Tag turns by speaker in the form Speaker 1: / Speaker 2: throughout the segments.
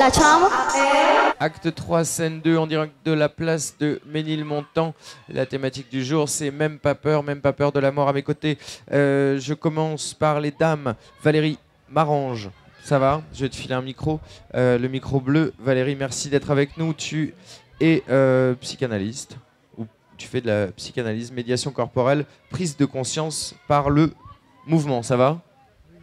Speaker 1: la chambre.
Speaker 2: Acte 3, scène 2, en direct de la place de Ménilmontant. La thématique du jour, c'est même pas peur de la mort. À mes côtés, je commence par les dames. Valérie Marange, ça va? Je vais te filer un micro, le micro bleu. Valérie, merci d'être avec nous. Tu es psychanalyste, ou tu fais de la psychanalyse, médiation corporelle, prise de conscience par le mouvement, ça va?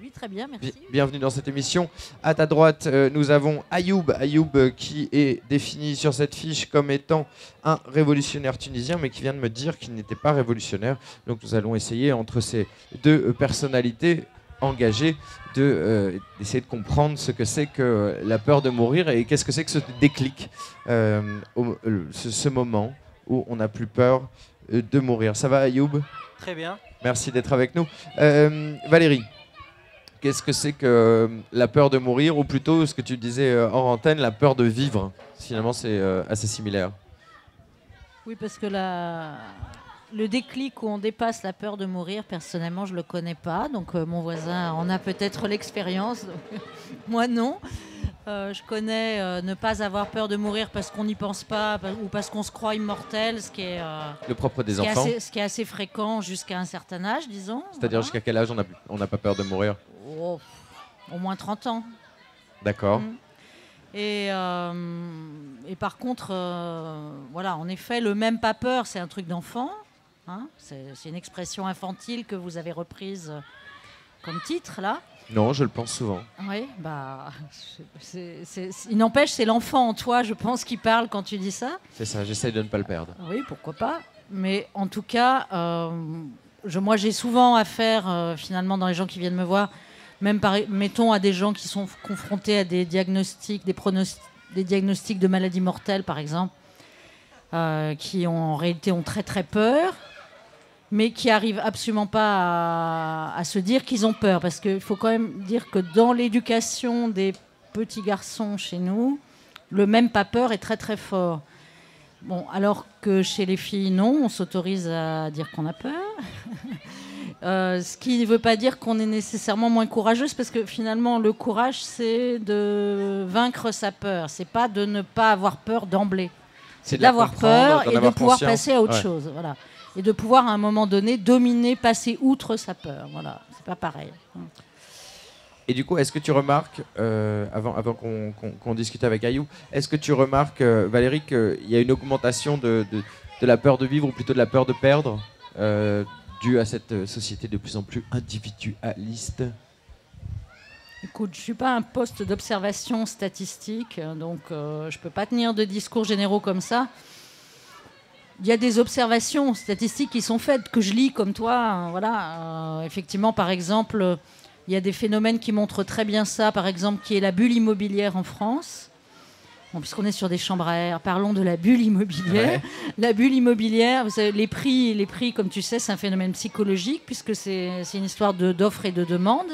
Speaker 3: Oui, très bien, merci.
Speaker 2: Bienvenue dans cette émission. À ta droite, nous avons Ayoub. Ayoub qui est défini sur cette fiche comme étant un révolutionnaire tunisien, mais qui vient de me dire qu'il n'était pas révolutionnaire. Donc nous allons essayer, entre ces deux personnalités engagées, d'essayer de comprendre ce que c'est que la peur de mourir et qu'est-ce que c'est que ce déclic, ce moment où on n'a plus peur de mourir. Ça va, Ayoub?
Speaker 4: Très bien.
Speaker 2: Merci d'être avec nous. Valérie, qu'est-ce que c'est que la peur de mourir, ou plutôt ce que tu disais hors antenne, la peur de vivre? Finalement, c'est assez similaire.
Speaker 3: Oui, parce que le déclic où on dépasse la peur de mourir, personnellement, je ne le connais pas. Donc, mon voisin en a peut-être l'expérience. Moi, non. Je connais ne pas avoir peur de mourir parce qu'on n'y pense pas ou parce qu'on se croit immortel, ce qui est,
Speaker 2: le propre des enfants.
Speaker 3: Ce qui est assez fréquent jusqu'à un certain âge, disons.
Speaker 2: C'est-à-dire voilà. Jusqu'à quel âge on n'a pas peur de mourir?
Speaker 3: Au moins 30 ans.
Speaker 2: D'accord.
Speaker 3: Et par contre, voilà, en effet, le même pas peur, c'est un truc d'enfant. Hein, c'est une expression infantile que vous avez reprise comme titre, là.
Speaker 2: Non, je le pense souvent.
Speaker 3: Oui, bah, il n'empêche, c'est l'enfant en toi, je pense, qui parle quand tu dis ça.
Speaker 2: C'est ça, j'essaye de ne pas le perdre.
Speaker 3: Oui, pourquoi pas. Mais en tout cas, moi, j'ai souvent affaire, finalement, dans les gens qui viennent me voir, même, mettons, à des gens qui sont confrontés à des diagnostics, des diagnostics de maladies mortelles, par exemple, qui, en réalité, ont très, très peur, mais qui n'arrivent absolument pas à se dire qu'ils ont peur. Parce qu'il faut quand même dire que dans l'éducation des petits garçons chez nous, le même pas peur est très très fort. Bon, alors que chez les filles, non, on s'autorise à dire qu'on a peur. Ce qui ne veut pas dire qu'on est nécessairement moins courageuse, parce que finalement, le courage, c'est de vaincre sa peur. C'est pas de ne pas avoir peur d'emblée. C'est d'avoir peur et de pouvoir passer à autre chose. Voilà. Et de pouvoir, à un moment donné, dominer, passer outre sa peur. Voilà, c'est pas pareil.
Speaker 2: Et du coup, est-ce que tu remarques, avant qu'on discute avec Ayoub, est-ce que tu remarques, Valérie, qu'il y a une augmentation de la peur de vivre, ou plutôt de la peur de perdre, due à cette société de plus en plus individualiste?
Speaker 3: Écoute, je ne suis pas un poste d'observation statistique, donc je ne peux pas tenir de discours généraux comme ça. Il y a des observations statistiques qui sont faites, que je lis comme toi. Voilà. Effectivement, par exemple, il y a des phénomènes qui montrent très bien ça, par exemple, qui est la bulle immobilière en France. Bon, puisqu'on est sur des chambres à air, parlons de la bulle immobilière. Ouais. La bulle immobilière, vous savez, les prix, comme tu sais, c'est un phénomène psychologique, puisque c'est une histoire d'offre et de demande.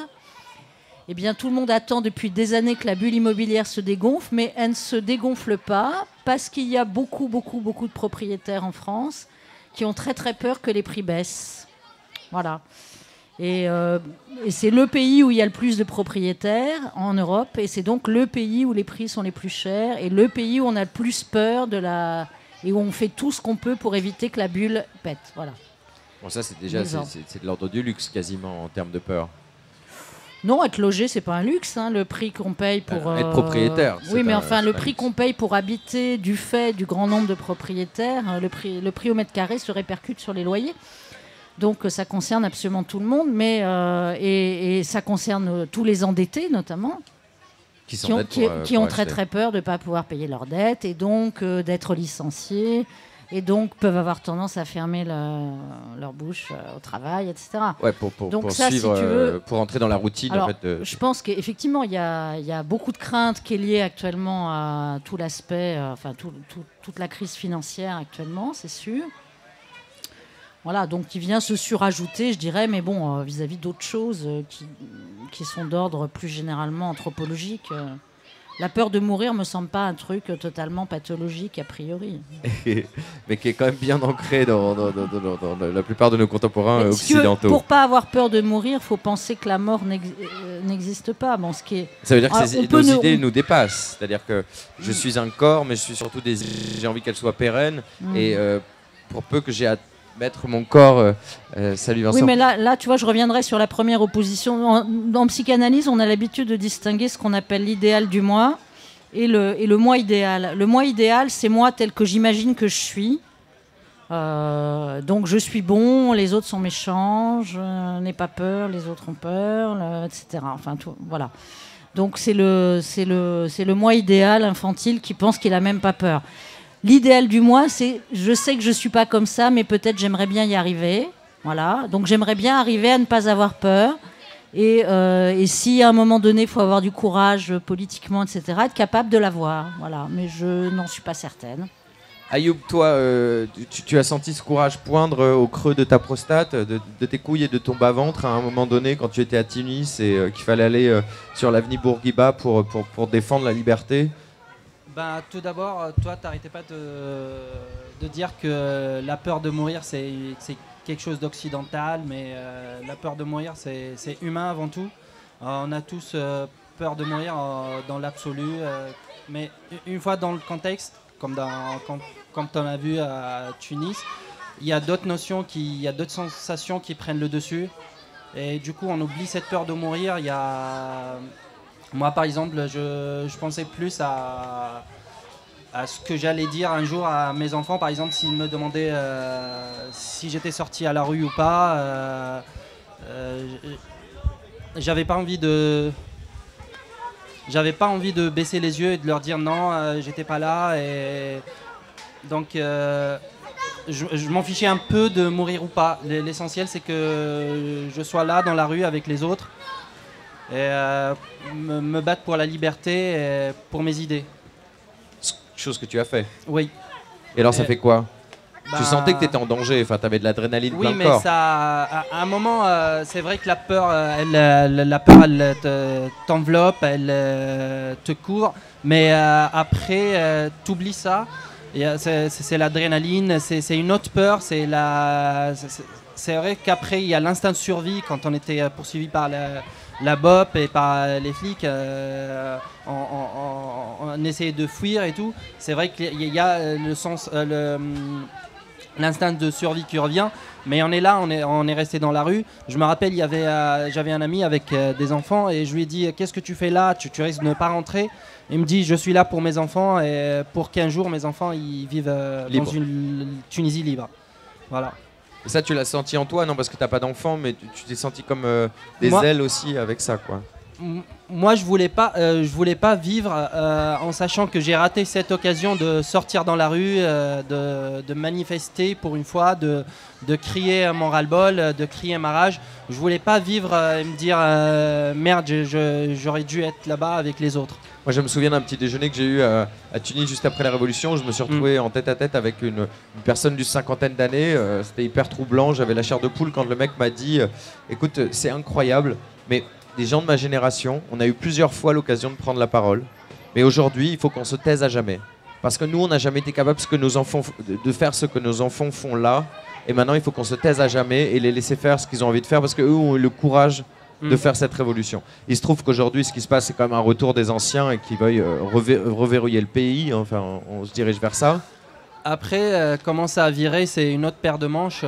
Speaker 3: Eh bien, tout le monde attend depuis des années que la bulle immobilière se dégonfle, mais elle ne se dégonfle pas parce qu'il y a beaucoup de propriétaires en France qui ont très très peur que les prix baissent. Voilà. Et c'est le pays où il y a le plus de propriétaires en Europe, et c'est donc le pays où les prix sont les plus chers, et le pays où on a le plus peur et où on fait tout ce qu'on peut pour éviter que la bulle pète. Voilà.
Speaker 2: Bon, ça, c'est déjà c'est de l'ordre du luxe quasiment en termes de peur.
Speaker 3: Non, être logé, c'est pas un luxe. Hein, le prix qu'on paye pour
Speaker 2: être propriétaire.
Speaker 3: Oui, mais enfin, le prix qu'on paye pour habiter, du fait du grand nombre de propriétaires, le prix au mètre carré se répercute sur les loyers. Donc, ça concerne absolument tout le monde, mais et ça concerne tous les endettés, notamment, qui ont très très peur de ne pas pouvoir payer leurs dettes et donc d'être licenciés. Et donc peuvent avoir tendance à fermer leur bouche au travail, etc.
Speaker 2: Ouais, pour ça, suivre, si tu veux, pour entrer dans la routine.
Speaker 3: Alors,
Speaker 2: en fait,
Speaker 3: je pense qu'effectivement, il y a beaucoup de crainte qui est liée actuellement à tout l'aspect, toute la crise financière actuellement, c'est sûr. Voilà, donc qui vient se surajouter, je dirais, mais bon, vis-à-vis d'autres choses qui sont d'ordre plus généralement anthropologique. La peur de mourir me semble pas un truc totalement pathologique a priori.
Speaker 2: Mais qui est quand même bien ancré dans la plupart de nos contemporains occidentaux.
Speaker 3: Pour pas avoir peur de mourir, faut penser que la mort n'existe pas. Bon,
Speaker 2: ça veut dire que nos idées nous dépassent. C'est-à-dire que je suis un corps, mais je suis surtout j'ai envie qu'elle soit pérenne. Et pour peu que j'ai à mettre mon corps, salut Vincent.
Speaker 3: Oui, mais là, tu vois, je reviendrai sur la première opposition. En psychanalyse, on a l'habitude de distinguer ce qu'on appelle l'idéal du moi et le moi idéal. Le moi idéal, c'est moi tel que j'imagine que je suis. Donc je suis bon, les autres sont méchants, je n'ai pas peur, les autres ont peur, etc. Enfin, tout, voilà. Donc c'est le moi idéal infantile qui pense qu'il a même pas peur. L'idéal du moi, c'est je sais que je suis pas comme ça, mais peut-être j'aimerais bien y arriver. Voilà. Donc j'aimerais bien arriver à ne pas avoir peur. Et si à un moment donné, il faut avoir du courage politiquement, etc., être capable de l'avoir. Voilà. Mais je n'en suis pas certaine.
Speaker 2: Ayoub, toi, tu as senti ce courage poindre au creux de ta prostate, de tes couilles et de ton bas-ventre à un moment donné quand tu étais à Tunis et qu'il fallait aller sur l'avenue Bourguiba pour défendre la liberté?
Speaker 1: Ben, tout d'abord, toi, t'arrêtais pas de dire que la peur de mourir, c'est quelque chose d'occidental, mais la peur de mourir, c'est humain avant tout. On a tous peur de mourir dans l'absolu, mais une fois dans le contexte, comme tu en as vu à Tunis, il y a d'autres notions, il y a d'autres sensations qui prennent le dessus. Et du coup, on oublie cette peur de mourir. Moi, par exemple, je pensais plus à ce que j'allais dire un jour à mes enfants. Par exemple, s'ils me demandaient si j'étais sorti à la rue ou pas, j'avais pas envie de baisser les yeux et de leur dire non, j'étais pas là. Et donc, je m'en fichais un peu de mourir ou pas. L'essentiel, c'est que je sois là dans la rue avec les autres et me battre pour la liberté et pour mes idées.
Speaker 2: Chose que tu as fait.
Speaker 1: Oui.
Speaker 2: Et alors ça fait quoi? Tu sentais que tu étais en danger, enfin tu avais de l'adrénaline plein le corps.
Speaker 1: Oui, mais ça, à un moment, c'est vrai que la peur, elle t'enveloppe, elle te couvre, mais après, t'oublies ça. C'est l'adrénaline, c'est une autre peur, c'est vrai qu'après, il y a l'instinct de survie quand on était poursuivi par la BOP et par les flics, on essayait de fuir et tout. C'est vrai qu'il y a l'instinct de survie qui revient, mais on est là, on est resté dans la rue. Je me rappelle, j'avais un ami avec des enfants et je lui ai dit qu'est-ce que tu fais là, tu risques de ne pas rentrer. Il me dit je suis là pour mes enfants et pour 15 jours mes enfants ils vivent dans une Tunisie libre. Voilà.
Speaker 2: Et ça tu l'as senti en toi, non parce que t'as pas d'enfants, mais tu t'es senti comme des ailes aussi avec ça quoi.
Speaker 1: Moi je voulais pas vivre en sachant que j'ai raté cette occasion de sortir dans la rue, de manifester pour une fois, de crier mon ras-le-bol, de crier ma rage. Je voulais pas vivre et me dire merde, j'aurais dû être là-bas avec les autres.
Speaker 2: Moi je me souviens d'un petit déjeuner que j'ai eu à Tunis juste après la Révolution. Je me suis retrouvé en tête à tête avec une personne d'une cinquantaine d'années. C'était hyper troublant, j'avais la chair de poule quand le mec m'a dit écoute, c'est incroyable, mais des gens de ma génération, on a eu plusieurs fois l'occasion de prendre la parole, mais aujourd'hui il faut qu'on se taise à jamais. Parce que nous on n'a jamais été capable de faire ce que nos enfants font là, et maintenant il faut qu'on se taise à jamais et les laisser faire ce qu'ils ont envie de faire parce qu'eux ont eu le courage de faire cette révolution. Il se trouve qu'aujourd'hui ce qui se passe c'est quand même un retour des anciens et qui veuillent reverrouiller le pays, enfin on se dirige vers ça.
Speaker 1: Après, commencer à virer, c'est une autre paire de manches.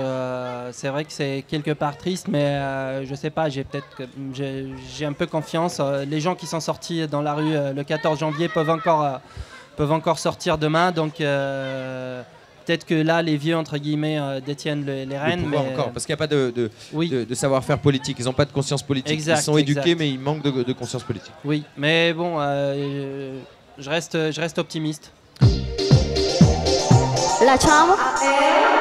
Speaker 1: C'est vrai que c'est quelque part triste, mais je sais pas, j'ai un peu confiance. Les gens qui sont sortis dans la rue le 14 janvier peuvent encore sortir demain, donc peut-être que là, les vieux, entre guillemets, détiennent les rênes.
Speaker 2: Mais encore, parce qu'il n'y a pas de savoir-faire politique, ils n'ont pas de conscience politique.
Speaker 1: Exact,
Speaker 2: ils sont éduqués, mais ils manquent de conscience politique.
Speaker 1: Oui, mais bon, je reste optimiste.
Speaker 4: Lasciamo